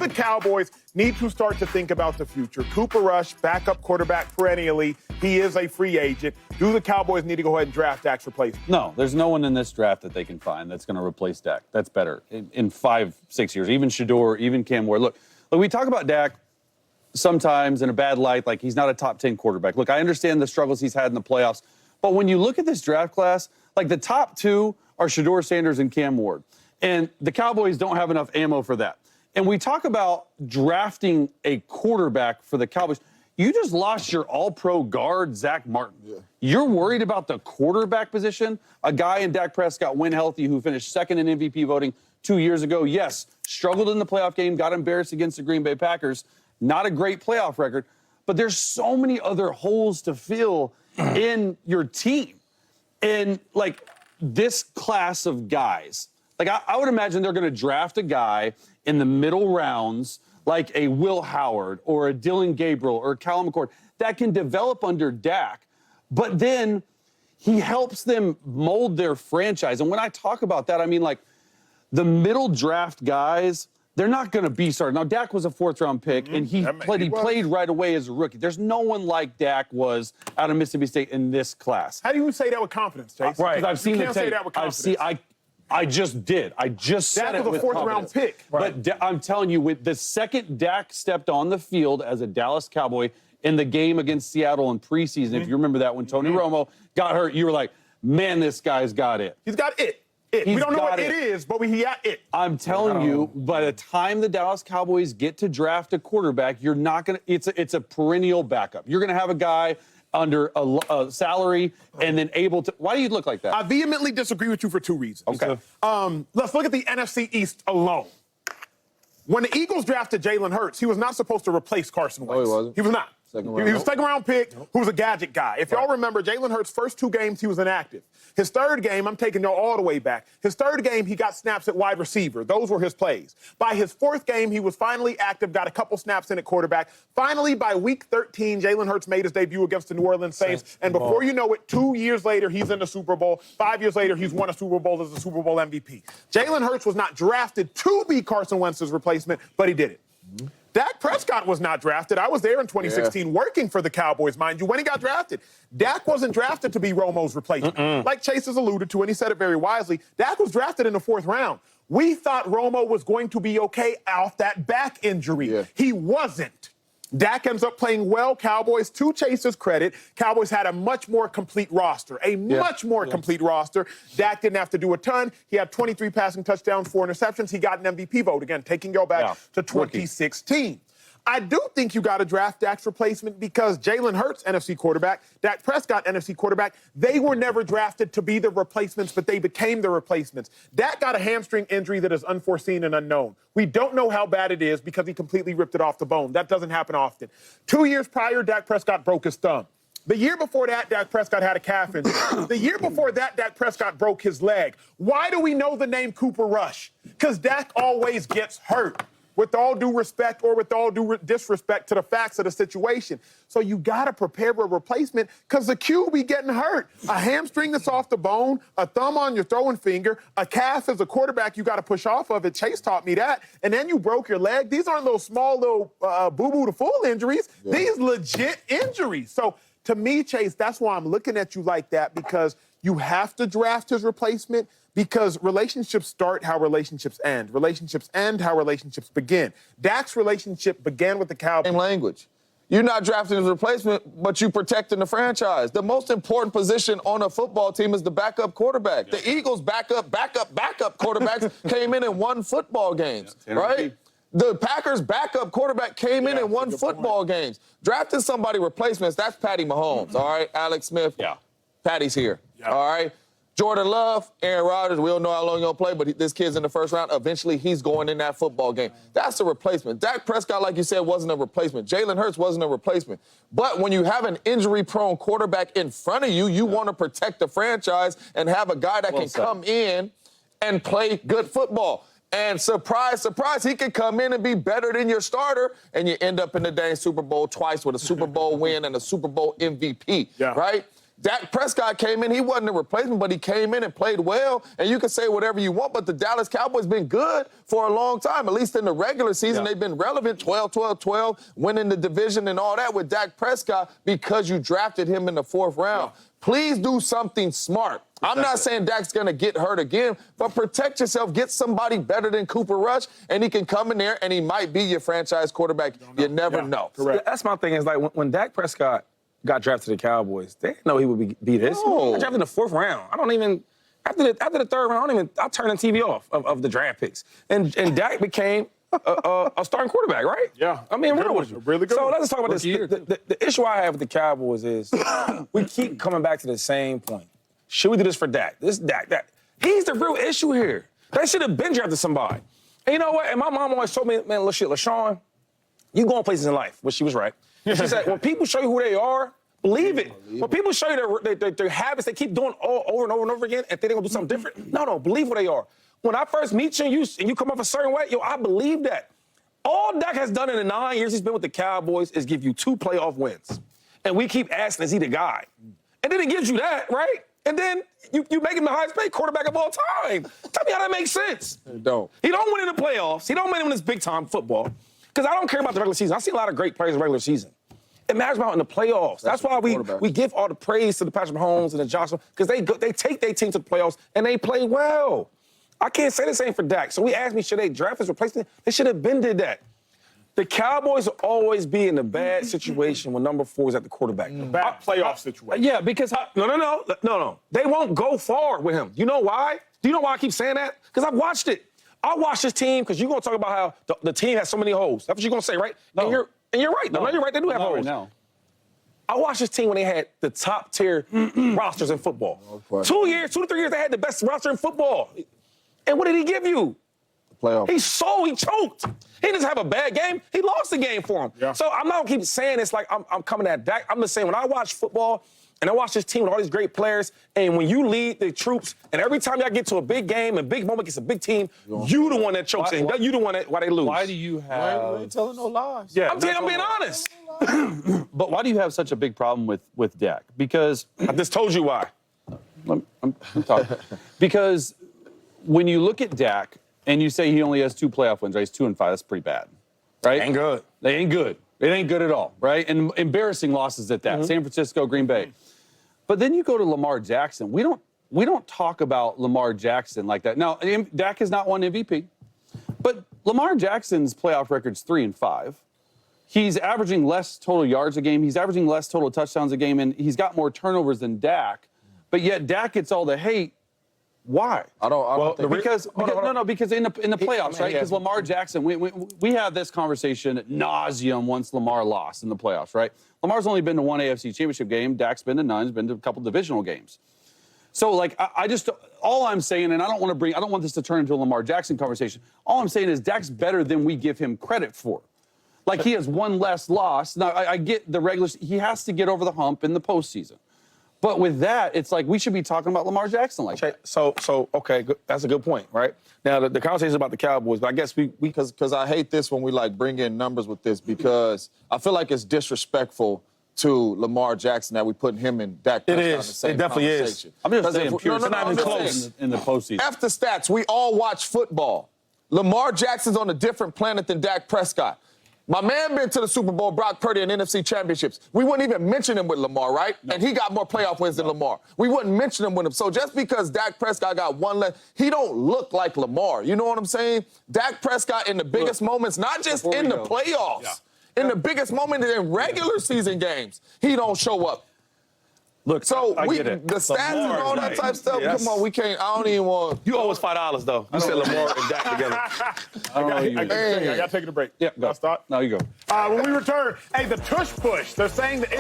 the Cowboys need to start to think about the future? Cooper Rush, backup quarterback perennially. He is a free agent. Do the Cowboys need to go ahead and draft Dak's replacement? No, there's no one in this draft that they can find that's going to replace Dak. That's better in 5-6 years. Even Shador, even Cam Ward. Look, we talk about Dak sometimes in a bad light, like he's not a top 10 quarterback. Look, I understand the struggles he's had in the playoffs, but when you look at this draft class, like the top two are Shador Sanders and Cam Ward. And the Cowboys don't have enough ammo for that. And we talk about drafting a quarterback for the Cowboys. You just lost your all-pro guard, Zach Martin. Yeah. You're worried about the quarterback position? A guy in Dak Prescott, when healthy, who finished second in MVP voting 2 years ago. Yes, struggled in the playoff game, got embarrassed against the Green Bay Packers. Not a great playoff record. But there's so many other holes to fill in your team. And, like, this class of guys, like, I would imagine they're going to draft a guy in the middle rounds like a Will Howard or a Dylan Gabriel or a Callum McCord that can develop under Dak, but then he helps them mold their franchise. And when I talk about that, I mean, like, the middle draft guys, they're not going to be started. Now, Dak was a fourth-round pick, and he played right away as a rookie. There's no one like Dak was out of Mississippi State in this class. How do you say that with confidence, Chase? Right. I've seen the tape. Say that with confidence. I just did. I just said it with confidence. Dak was a fourth-round pick. Right. But I'm telling you, with the second Dak stepped on the field as a Dallas Cowboy in the game against Seattle in preseason, if you remember that, when Tony Romo got hurt, you were like, man, this guy's got it. He's got it. We don't know what it is, but he got it. I'm telling you, by the time the Dallas Cowboys get to draft a quarterback, you're not going to – it's a perennial backup. You're going to have a guy – under a salary and then able to – why do you look like that? I vehemently disagree with you for two reasons. Okay. Let's look at the NFC East alone. When the Eagles drafted Jalen Hurts, he was not supposed to replace Carson Wentz. No, he wasn't. He was not. He was a second-round pick who was a gadget guy. If y'all remember, Jalen Hurts' first 2 games, he was inactive. His third game, I'm taking y'all all the way back. His third game, he got snaps at wide receiver. Those were his plays. By his fourth game, he was finally active, got a couple snaps in at quarterback. Finally, by week 13, Jalen Hurts made his debut against the New Orleans Saints. And before you know it, 2 years later, he's in the Super Bowl. 5 years later, he's won a Super Bowl as a Super Bowl MVP. Jalen Hurts was not drafted to be Carson Wentz's replacement, but he did it. Dak Prescott was not drafted. I was there in 2016 working for the Cowboys, mind you, when he got drafted. Dak wasn't drafted to be Romo's replacement. Like Chase has alluded to, and he said it very wisely, Dak was drafted in the 4th round. We thought Romo was going to be okay off that back injury. Yeah. He wasn't. Dak ends up playing well. Cowboys, to Chase's credit, Cowboys had a much more complete roster, much more complete roster. Dak didn't have to do a ton. He had 23 passing touchdowns, 4 interceptions. He got an MVP vote. Again, taking y'all back to 2016. I do think you got to draft Dak's replacement because Jalen Hurts, NFC quarterback, Dak Prescott, NFC quarterback, they were never drafted to be the replacements, but they became the replacements. Dak got a hamstring injury that is unforeseen and unknown. We don't know how bad it is because he completely ripped it off the bone. That doesn't happen often. 2 years prior, Dak Prescott broke his thumb. The year before that, Dak Prescott had a calf injury. The year before that, Dak Prescott broke his leg. Why do we know the name Cooper Rush? Because Dak always gets hurt. With all due respect or with all due disrespect to the facts of the situation. So you got to prepare a replacement because the QB be getting hurt. A hamstring that's off the bone, a thumb on your throwing finger, a calf as a quarterback you got to push off of it. Chase taught me that. And then you broke your leg. These aren't those small little boo-boo to fool injuries. Yeah. These legit injuries. So to me, Chase, that's why I'm looking at you like that because you have to draft his replacement. Because relationships start how relationships end. Relationships end how relationships begin. Dak's relationship began with the Cowboys. Same language. You're not drafting his replacement, but you protecting the franchise. The most important position on a football team is the backup quarterback. The Eagles' backup quarterbacks came in and won football games, right? The Packers' backup quarterback came in and won football games. Drafting somebody replacements, that's Patty Mahomes, all right? Alex Smith, Patty's here, all right? Jordan Love, Aaron Rodgers, we don't know how long he'll play, but this kid's in the 1st round. Eventually, he's going in that football game. That's a replacement. Dak Prescott, like you said, wasn't a replacement. Jalen Hurts wasn't a replacement. But when you have an injury-prone quarterback in front of you, you want to protect the franchise and have a guy that can come in and play good football. And surprise, surprise, he could come in and be better than your starter, and you end up in the dang Super Bowl twice with a Super Bowl win and a Super Bowl MVP, right? Dak Prescott came in. He wasn't a replacement, but he came in and played well. And you can say whatever you want, but the Dallas Cowboys been good for a long time. At least in the regular season, they've been relevant, 12-12-12, winning the division and all that with Dak Prescott because you drafted him in the 4th round. Yeah. Please do something smart. I'm not saying Dak's going to get hurt again, but protect yourself. Get somebody better than Cooper Rush, and he can come in there, and he might be your franchise quarterback. You never know. Correct. That's my thing. Is like when Dak Prescott got drafted to the Cowboys, they didn't know he would be this. No. He got drafted in the 4th round. I don't even after the 3rd round. I turn the TV off of the draft picks, and Dak became a starting quarterback, right? Yeah. I mean, real with you. Really good. So let's talk about this. The issue I have with the Cowboys is we keep coming back to the same point. Should we do this for Dak? This Dak. He's the real issue here. They should have been drafted somebody. And you know what? And my mom always told me, man, LaShawn, you go on places in life. Well, she was right. She said, when people show you who they are, believe it. When people show you their habits, they keep doing over and over and over again and think they're going to do something different. No, believe who they are. When I first meet you and you come off a certain way, I believe that. All Dak has done in the 9 years he's been with the Cowboys is give you 2 playoff wins. And we keep asking, is he the guy? And then it gives you that, right? And then you make him the highest paid quarterback of all time. Tell me how that makes sense. It don't. He don't win in the playoffs. He don't win in this big-time football. Because I don't care about the regular season. I see a lot of great players in the regular season. It matters about in the playoffs. That's why we give all the praise to the Patrick Mahomes and the Joshua, because they take their team to the playoffs and they play well. I can't say the same for Dak. So we asked me, should they draft his replacement? They should have been did that. The Cowboys will always be in a bad situation when number 4 is at the quarterback. Bad playoff situation. Yeah, because No. They won't go far with him. You know why? Do you know why I keep saying that? Because I've watched it. I watched this team because you're going to talk about how the team has so many holes. That's what you're going to say, right? No. And you're right. No, you're right. They do have holes. Right now. I watched this team when they had the top tier rosters in football. 2 to 3 years, they had the best roster in football. And what did he give you? Playoff. He choked. He didn't have a bad game. He lost the game for him. Yeah. So I'm not gonna keep saying it's like I'm coming at Dak. I'm just saying when I watch football and I watch this team with all these great players, and when you lead the troops, and every time y'all get to a big game, a big moment against a big team, you the one that chokes, and you the one that why they lose. Why do you have? We ain't telling no lies. Yeah, I'm being honest. But why do you have such a big problem with Dak? Because I just told you why. I'm talking. Because when you look at Dak and you say he only has 2 playoff wins, right? He's 2-5. That's pretty bad, right? Ain't good. They ain't good. It ain't good at all, right? And embarrassing losses at that. San Francisco, Green Bay. But then you go to Lamar Jackson. We don't talk about Lamar Jackson like that. Now, Dak has not won MVP, but Lamar Jackson's playoff record's 3-5. He's averaging less total yards a game. He's averaging less total touchdowns a game, and he's got more turnovers than Dak. But yet Dak gets all the hate. Why? I don't think because in the playoffs, right? Because Lamar Jackson, we had this conversation at nauseum once Lamar lost in the playoffs, right? Lamar's only been to 1 AFC Championship game. Dak's been to none. He's been to a couple divisional games. So, like, all I'm saying, and I don't want this to turn into a Lamar Jackson conversation. All I'm saying is Dak's better than we give him credit for. Like, he has 1 less loss. Now, I get the regular. He has to get over the hump in the postseason. But with that, it's like we should be talking about Lamar Jackson like that. So okay, good. That's a good point, right? Now, the conversation is about the Cowboys, but I guess because I hate this when we like bring in numbers with this because I feel like it's disrespectful to Lamar Jackson that we putting him in Dak Prescott in the same It definitely is. conversation. I'm just saying, No, pure not even close. in the postseason. F the stats. We all watch football. Lamar Jackson's on a different planet than Dak Prescott. My man been to the Super Bowl, Brock Purdy, and NFC championships. We wouldn't even mention him with Lamar, right? No. And he got more playoff wins than Lamar. We wouldn't mention him with him. So just because Dak Prescott got 1 less, he don't look like Lamar. You know what I'm saying? Dak Prescott in the biggest moments, not just in the playoffs, in the biggest moment in regular season games, he don't show up. Look, so I get it. The stats and all that type of stuff, come on, we can't, I don't even want. You owe us $5, though. You said Lamar and Dak together. I got to take a break. Yeah, go. I'll start. No, you go. When we return, hey, the tush push. They're saying that